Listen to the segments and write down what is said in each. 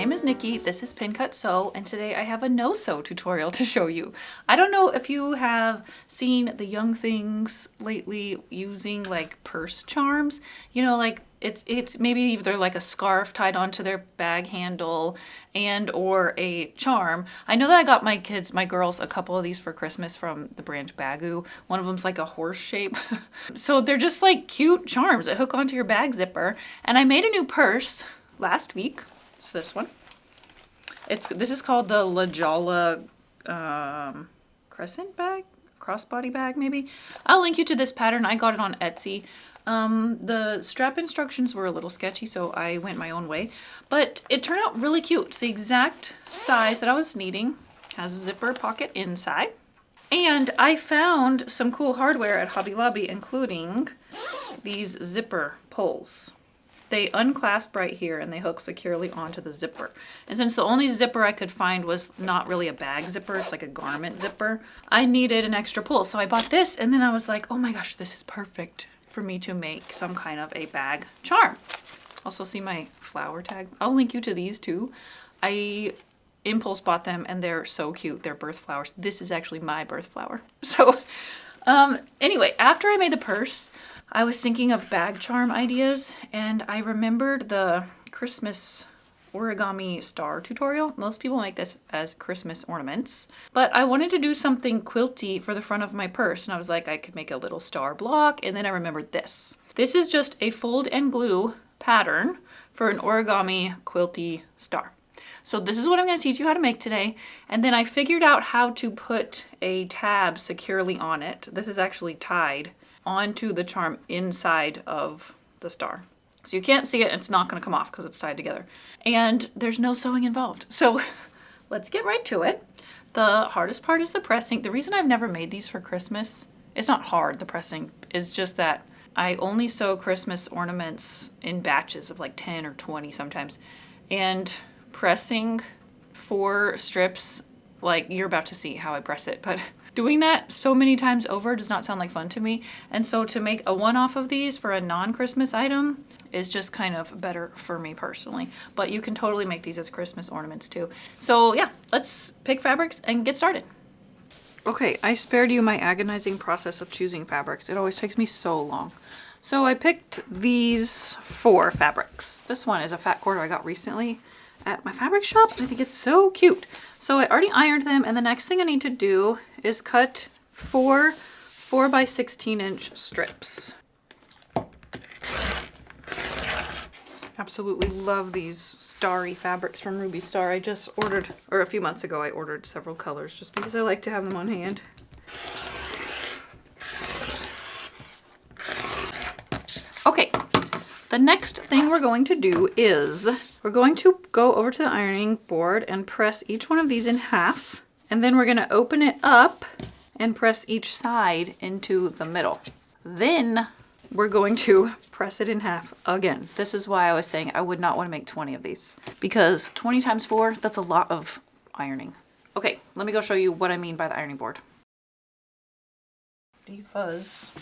name is Nikki, this is Pin Cut Sew, and today I have a no-sew tutorial to show you. I don't know if you have seen the young things lately using like purse charms. You know, like it's maybe either like a scarf tied onto their bag handle and or a charm. I know that I got my girls, a couple of these for Christmas from the brand Baggu. One of them's like a horse shape. So they're just like cute charms that hook onto your bag zipper. And I made a new purse last week. It's this one. This is called the La Jolla crescent bag, crossbody bag maybe. I'll link you to this pattern. I got it on Etsy. The strap instructions were a little sketchy, so I went my own way, but it turned out really cute. It's the exact size that I was needing. Has a zipper pocket inside. And I found some cool hardware at Hobby Lobby, including these zipper pulls. They unclasp right here and they hook securely onto the zipper. And since the only zipper I could find was not really a bag zipper, it's like a garment zipper, I needed an extra pull. So I bought this and then I was like, oh my gosh, this is perfect for me to make some kind of a bag charm. Also see my flower tag. I'll link you to these too. I impulse bought them and they're so cute. They're birth flowers. This is actually my birth flower. So anyway, after I made the purse, I was thinking of bag charm ideas and I remembered the Christmas origami star tutorial. Most people make this as Christmas ornaments, but I wanted to do something quilty for the front of my purse. And I was like, I could make a little star block. And then I remembered this. This is just a fold and glue pattern for an origami quilty star. So this is what I'm going to teach you how to make today. And then I figured out how to put a tab securely on it. This is actually tied onto the charm inside of the star. So you can't see it, it's not going to come off because it's tied together. And there's no sewing involved. So let's get right to it. The hardest part is the pressing. The reason I've never made these for Christmas, it's not hard, the pressing, is just that I only sew Christmas ornaments in batches of like 10 or 20 sometimes. And pressing 4 strips, like you're about to see how I press it, but doing that so many times over does not sound like fun to me. And so to make a one-off of these for a non-Christmas item is just kind of better for me personally. But you can totally make these as Christmas ornaments too. So yeah, let's pick fabrics and get started. Okay, I spared you my agonizing process of choosing fabrics. It always takes me so long. So I picked these 4 fabrics. This one is a fat quarter I got recently at my fabric shop. I think it's so cute. So I already ironed them, and the next thing I need to do is cut 4 by 16 inch strips. Absolutely love these starry fabrics from Ruby Star. I just ordered, or a few months ago, I ordered several colors just because I like to have them on hand. Okay. The next thing we're going to do is we're going to go over to the ironing board and press each one of these in half. And then we're going to open it up and press each side into the middle. Then we're going to press it in half again. This is why I was saying I would not want to make 20 of these, because 20 times 4, that's a lot of ironing. Okay, let me go show you what I mean by the ironing board. Defuzz.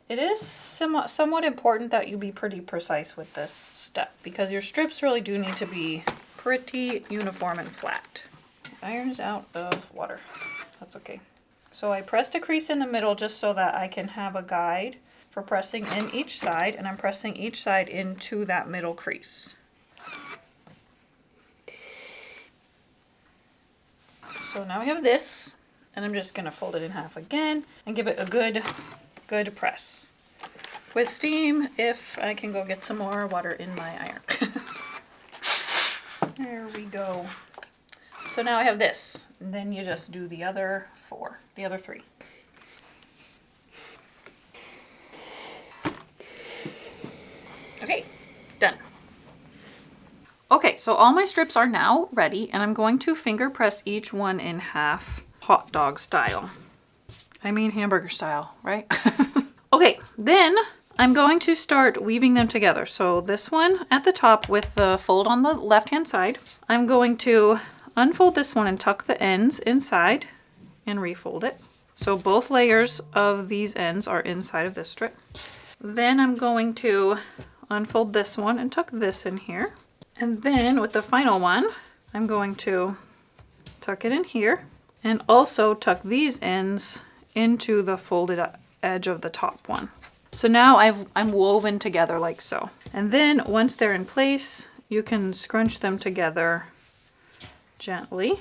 It is somewhat important that you be pretty precise with this step because your strips really do need to be pretty uniform and flat. Iron is out of water. That's okay. So I pressed a crease in the middle just so that I can have a guide for pressing in each side, and I'm pressing each side into that middle crease. So now we have this, and I'm just going to fold it in half again and give it a good press with steam if I can go get some more water in my iron. There we go. So now I have this, and then you just do the other 3. Okay, done. Okay, so all my strips are now ready, and I'm going to finger press each one in half, hot dog style. I mean hamburger style, right? Okay, then I'm going to start weaving them together. So this one at the top with the fold on the left-hand side, I'm going to unfold this one and tuck the ends inside and refold it. So both layers of these ends are inside of this strip. Then I'm going to unfold this one and tuck this in here. And then with the final one, I'm going to tuck it in here and also tuck these ends into the folded edge of the top one. So now I'm woven together like so. And then once they're in place, you can scrunch them together gently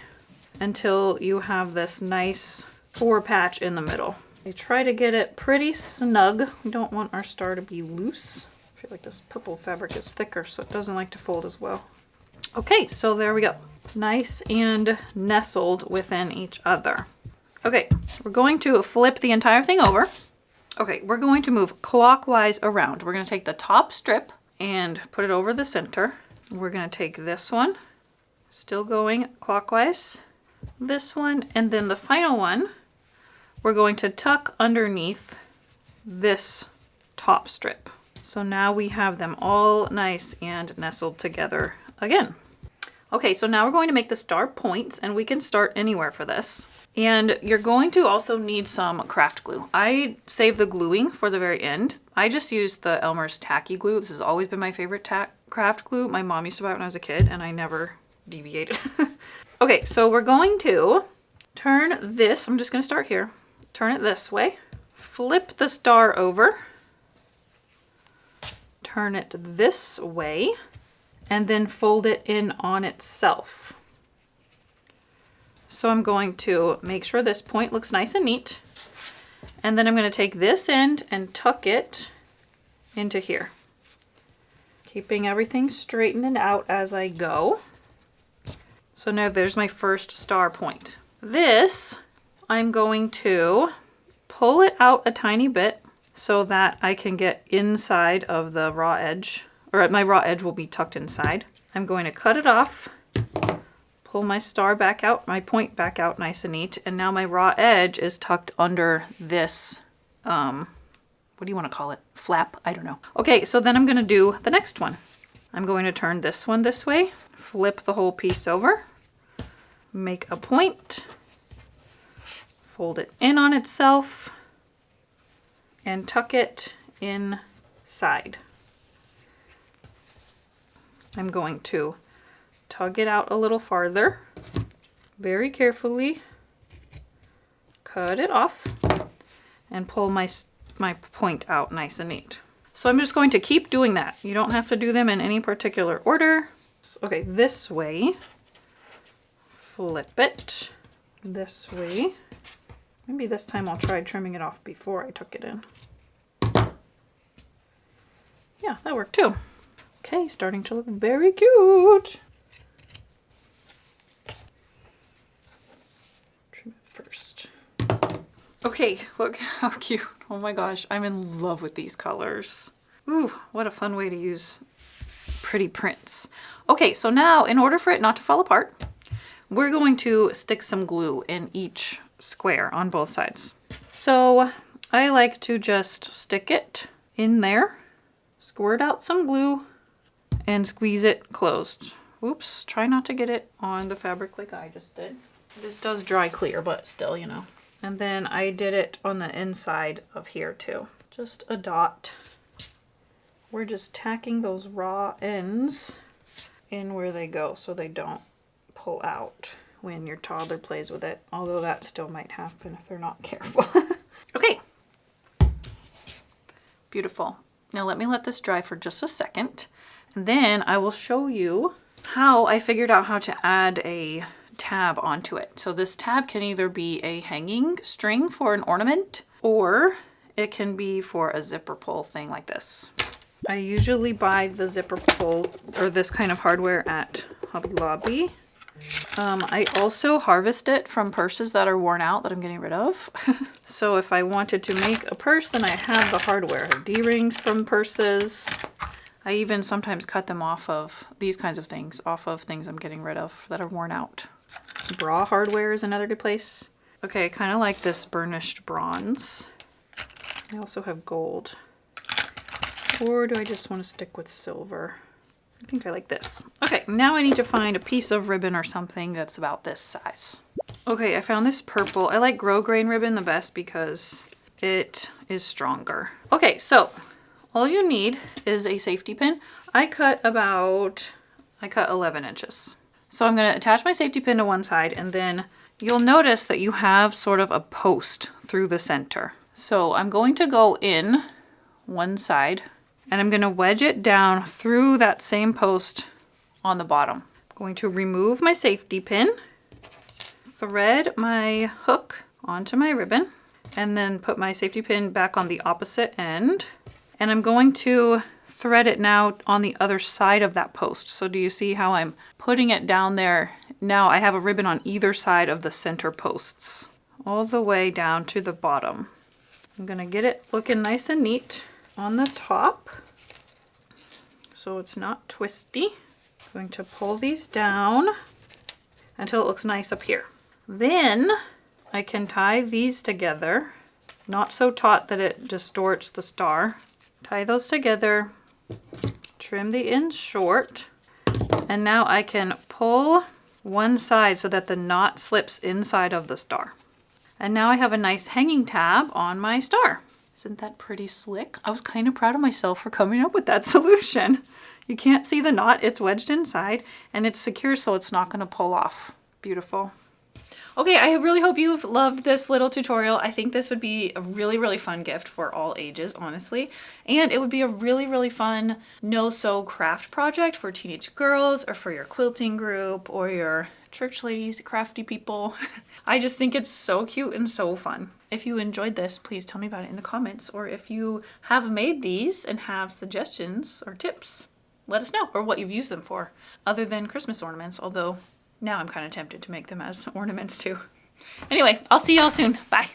until you have this nice 4 patch in the middle. You try to get it pretty snug. We don't want our star to be loose. I feel like this purple fabric is thicker, so it doesn't like to fold as well. Okay, so there we go. Nice and nestled within each other. Okay, we're going to flip the entire thing over. Okay, we're going to move clockwise around. We're going to take the top strip and put it over the center. We're going to take this one, still going clockwise, this one, and then the final one, we're going to tuck underneath this top strip. So now we have them all nice and nestled together again. Okay, so now we're going to make the star points, and we can start anywhere for this. And you're going to also need some craft glue. I save the gluing for the very end. I just used the Elmer's tacky glue. This has always been my favorite craft glue. My mom used to buy it when I was a kid, and I never deviated. Okay, so we're going to turn this, I'm just going to start here, turn it this way, flip the star over, turn it this way, and then fold it in on itself. So I'm going to make sure this point looks nice and neat. And then I'm going to take this end and tuck it into here, keeping everything straightened out as I go. So now there's my first star point. This, I'm going to pull it out a tiny bit so that I can get inside of the raw edge, or my raw edge will be tucked inside. I'm going to cut it off, pull my star back out, my point back out nice and neat, and now my raw edge is tucked under this, what do you want to call it? Flap? I don't know. Okay, so then I'm going to do the next one. I'm going to turn this one this way, flip the whole piece over, make a point, fold it in on itself, and tuck it inside. I'm going to tug it out a little farther, very carefully, cut it off, and pull my point out nice and neat. So I'm just going to keep doing that. You don't have to do them in any particular order. Okay, this way, flip it, this way. Maybe this time I'll try trimming it off before I tuck it in. Yeah, that worked too. Okay, starting to look very cute. Trim it first. Okay, look how cute. Oh my gosh, I'm in love with these colors. Ooh, what a fun way to use pretty prints. Okay, so now in order for it not to fall apart, we're going to stick some glue in each square on both sides. So I like to just stick it in there, squirt out some glue, and squeeze it closed. Oops, try not to get it on the fabric like I just did. This does dry clear, but still, you know. And then I did it on the inside of here too. Just a dot. We're just tacking those raw ends in where they go so they don't pull out when your toddler plays with it, although that still might happen if they're not careful. Okay. Beautiful. Now let this dry for just a second, and then I will show you how I figured out how to add a tab onto it. So this tab can either be a hanging string for an ornament, or it can be for a zipper pull thing like this. I usually buy the zipper pull or this kind of hardware at Hobby Lobby. I also harvest it from purses that are worn out that I'm getting rid of. So if I wanted to make a purse, then I have the hardware. I have D-rings from purses. I even sometimes cut them off of these kinds of things, off of things I'm getting rid of that are worn out. Bra hardware is another good place. Okay, I kind of like this burnished bronze. I also have gold. Or do I just want to stick with silver? I think I like this. Okay, now I need to find a piece of ribbon or something that's about this size. Okay, I found this purple. I like grosgrain ribbon the best because it is stronger. Okay, so all you need is a safety pin. I cut 11 inches. So I'm going to attach my safety pin to one side, and then you'll notice that you have sort of a post through the center. So I'm going to go in one side, and I'm going to wedge it down through that same post on the bottom. I'm going to remove my safety pin, thread my hook onto my ribbon, and then put my safety pin back on the opposite end. And I'm going to thread it now on the other side of that post. So do you see how I'm putting it down there? Now I have a ribbon on either side of the center posts, all the way down to the bottom. I'm gonna get it looking nice and neat on the top, so it's not twisty. I'm going to pull these down until it looks nice up here. Then I can tie these together, not so taut that it distorts the star. Tie those together, trim the ends short, and now I can pull one side so that the knot slips inside of the star. And now I have a nice hanging tab on my star. Isn't that pretty slick? I was kind of proud of myself for coming up with that solution. You can't see the knot, it's wedged inside, and it's secure so it's not going to pull off. Beautiful. Okay, I really hope you've loved this little tutorial. I think this would be a really, really fun gift for all ages, honestly. And it would be a really, really fun no-sew craft project for teenage girls, or for your quilting group, or your church ladies, crafty people. I just think it's so cute and so fun. If you enjoyed this, please tell me about it in the comments. Or if you have made these and have suggestions or tips, let us know, or what you've used them for, other than Christmas ornaments, although now I'm kind of tempted to make them as ornaments too. Anyway, I'll see y'all soon. Bye.